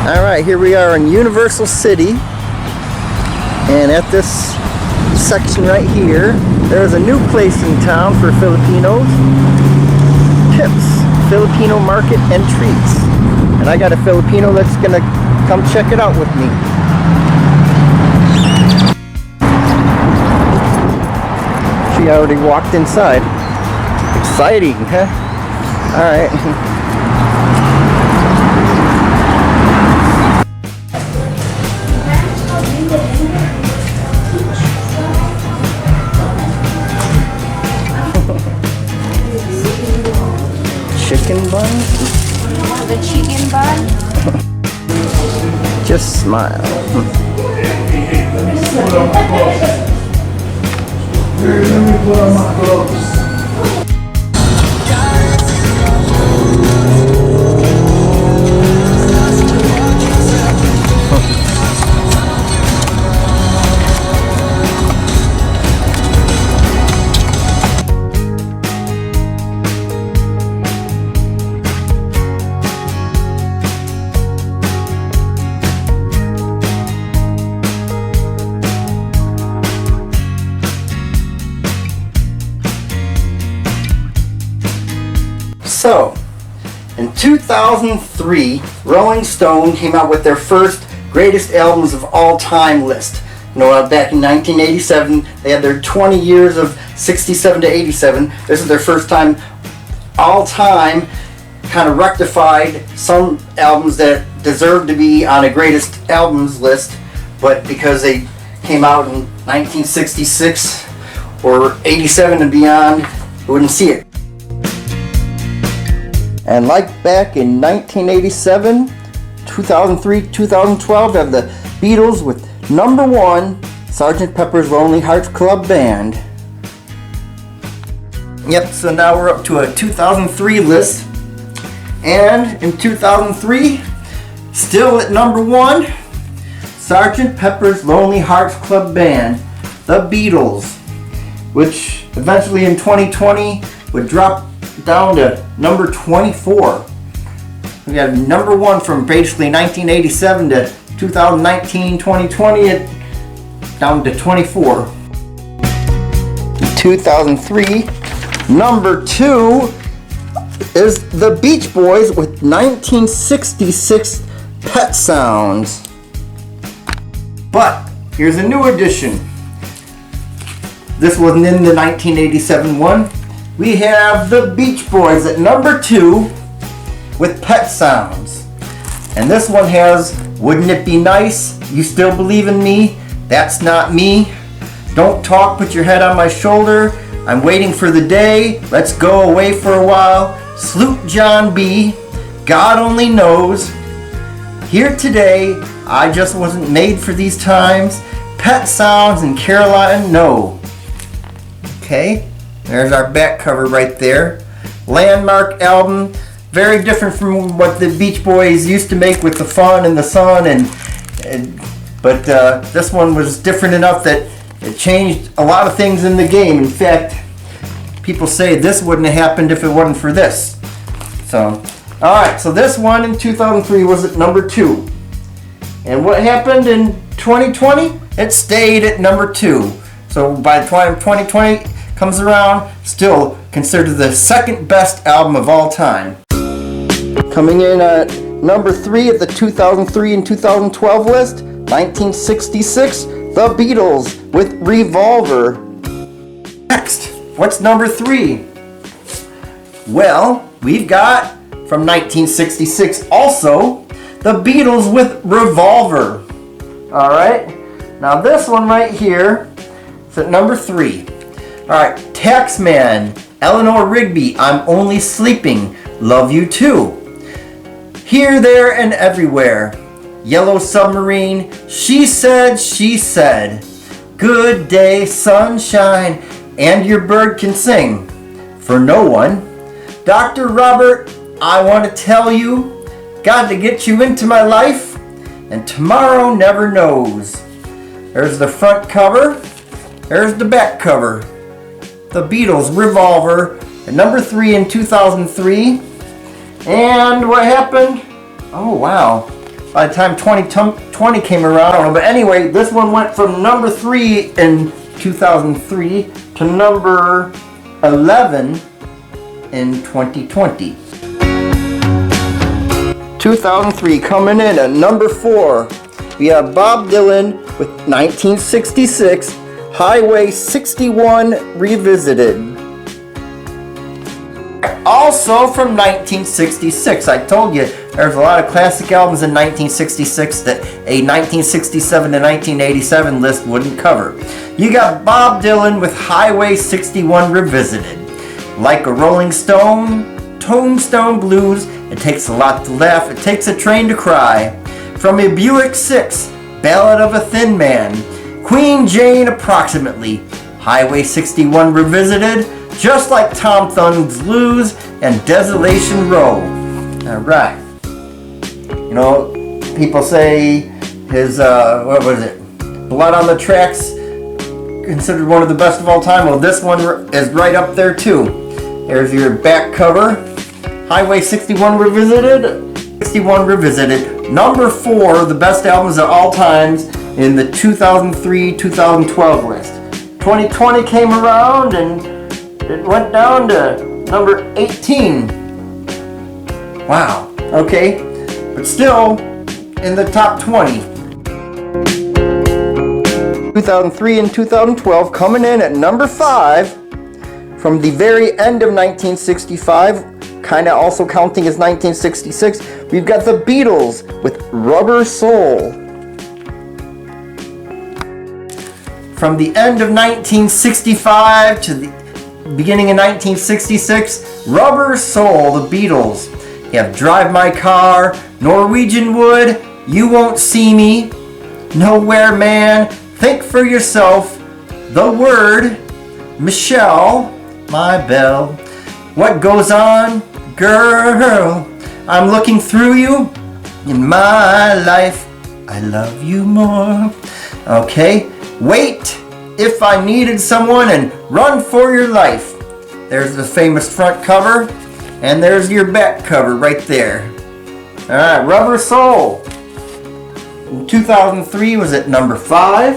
Alright, here we are in Universal City, and at this section right here, there's a new place in town for Filipinos. Pips, Filipino Market and Treats. And I got a Filipino that's gonna come check it out with me. She already walked inside. Exciting, huh? Alright. Chicken bun? The chicken bun? Just smile. So, in 2003, Rolling Stone came out with their first greatest albums of all time list. You know, back in 1987, they had their 20 years of 67 to 87. This is their first time, all time, kind of rectified some albums that deserved to be on a greatest albums list, but because they came out in 1966 or 87 and beyond, we wouldn't see it. And like back in 1987, 2003, 2012, we have the Beatles with #1, Sgt Pepper's Lonely Hearts Club Band. Yep, so now we're up to a 2003 list. And in 2003, still at #1, Sgt Pepper's Lonely Hearts Club Band, the Beatles, which eventually in 2020 would drop down to number 24. We got #1 from basically 1987 to 2019, 2020, it down to 24. 2003, #2 is the Beach Boys with 1966 Pet Sounds. But here's a new addition. This wasn't in the 1987 one. We have the Beach Boys at #2 with Pet Sounds. And this one has Wouldn't It Be Nice? You Still Believe in Me? That's Not Me. Don't Talk, Put Your Head on My Shoulder. I'm Waiting for the Day. Let's Go Away for a While. Sloop John B. God Only Knows. Here Today. I Just Wasn't Made for These Times. Pet Sounds and Caroline No. Okay. There's our back cover right there. Landmark album, very different from what the Beach Boys used to make with the fun and the sun, but this one was different enough that it changed a lot of things in the game. In fact, people say this wouldn't have happened if it wasn't for this. So, all right. So this one in 2003 was at #2, and what happened in 2020? It stayed at #2. So by the time 2020 comes around, still considered the second best album of all time. Coming in at #3 at the 2003 and 2012 list, 1966, the Beatles with Revolver. Next, what's #3? Well, we've got from 1966 also, the Beatles with Revolver. Alright, now this one right here is at #3. Alright, Taxman, Eleanor Rigby, I'm Only Sleeping, Love You Too. Here, There, and Everywhere. Yellow Submarine, She Said. Good Day, Sunshine, and Your Bird Can Sing. For No One. Dr. Robert, I Want to Tell You. Got to Get You Into My Life. And Tomorrow Never Knows. There's the front cover. There's the back cover. The Beatles Revolver at #3 in 2003. And what happened? Oh wow, by the time 2020 came around, I don't know. But anyway, this one went from number 3 in 2003 to number 11 in 2020. 2003 coming in at number 4. We have Bob Dylan with 1966 Highway 61 Revisited. Also from 1966. I told you there's a lot of classic albums in 1966 that a 1967 to 1987 list wouldn't cover. You got Bob Dylan with Highway 61 Revisited. Like a Rolling Stone, Tombstone Blues, it takes a lot to laugh, it takes a train to cry. From a Buick 6, Ballad of a Thin Man, Queen Jane approximately, Highway 61 Revisited, just like Tom Thumb's Blues and Desolation Row. Alright. You know, people say his, what was it? Blood on the Tracks, considered one of the best of all time. Well, this one is right up there too. There's your back cover. Highway 61 Revisited. 61 Revisited. Number 4, the best albums of all times in the 2003-2012 list. 2020 came around and it went down to number 18. Wow. Okay. But still in the top 20. 2003 and 2012 coming in at number 5 from the very end of 1965, kind of also counting as 1966, we've got the Beatles with Rubber Soul. From the end of 1965 to the beginning of 1966, Rubber Soul, the Beatles. You have Drive My Car, Norwegian Wood, You Won't See Me, Nowhere Man, Think for Yourself, The Word, Michelle, My Belle, What Goes On, Girl, I'm Looking Through You, In My Life, I Love You More. Okay, Wait, If I Needed Someone, and Run for Your Life. There's the famous front cover, and there's your back cover right there. Alright, Rubber Soul. In 2003 was at number 5.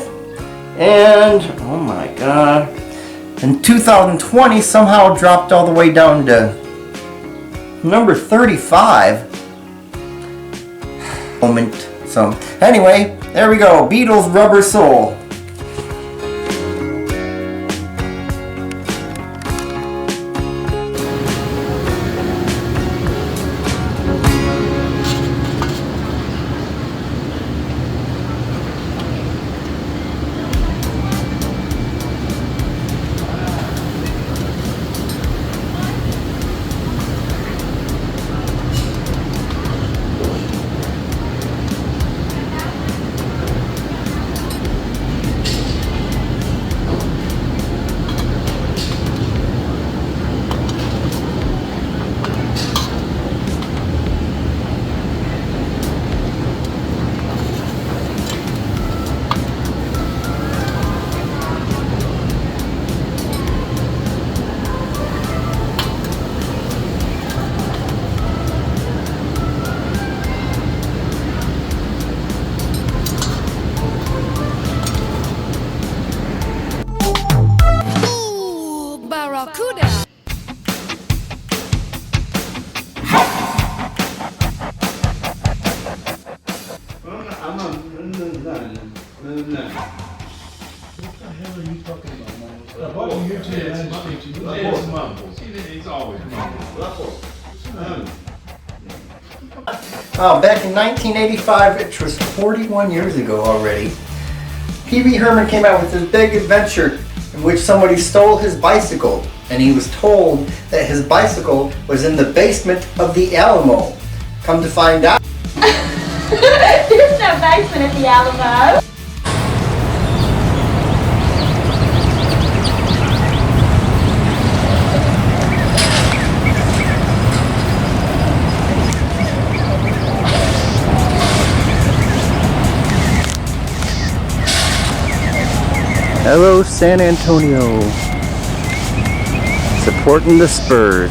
And, oh my god, in 2020 somehow dropped all the way down to number 35. Moment. So, anyway, there we go. Beatles Rubber Soul. Back in 1985, which was 41 years ago already, Pee Wee Herman came out with this big adventure in which somebody stole his bicycle, and he was told that his bicycle was in the basement of the Alamo. Come to find out, There's no basement at the Alamo. hello San Antonio, supporting the Spurs.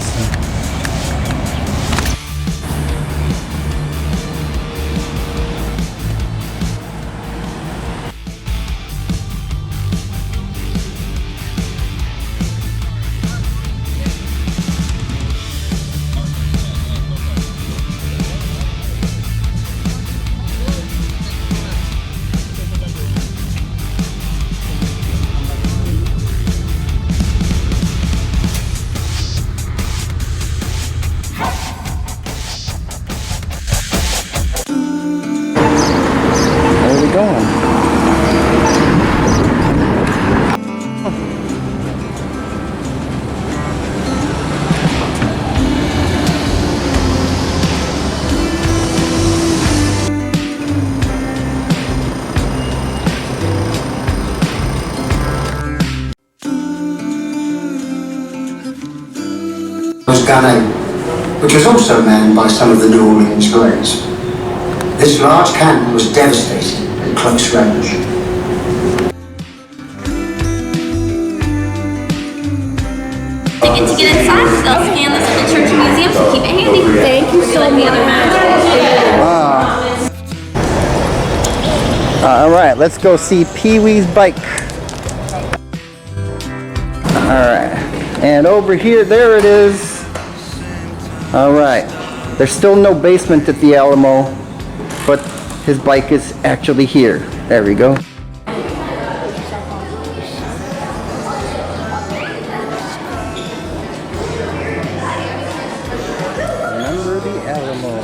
gun, which was also manned by some of the New Orleans Guards. This large cannon was devastating at close range. To get inside, they'll scan this at the church and museum, so keep it handy. Thank you so much. The other match. All right, let's go see Pee Wee's bike. All right, and over here, there it is. All right, there's still no basement at the Alamo, but his bike is actually here. There we go. Remember the Alamo.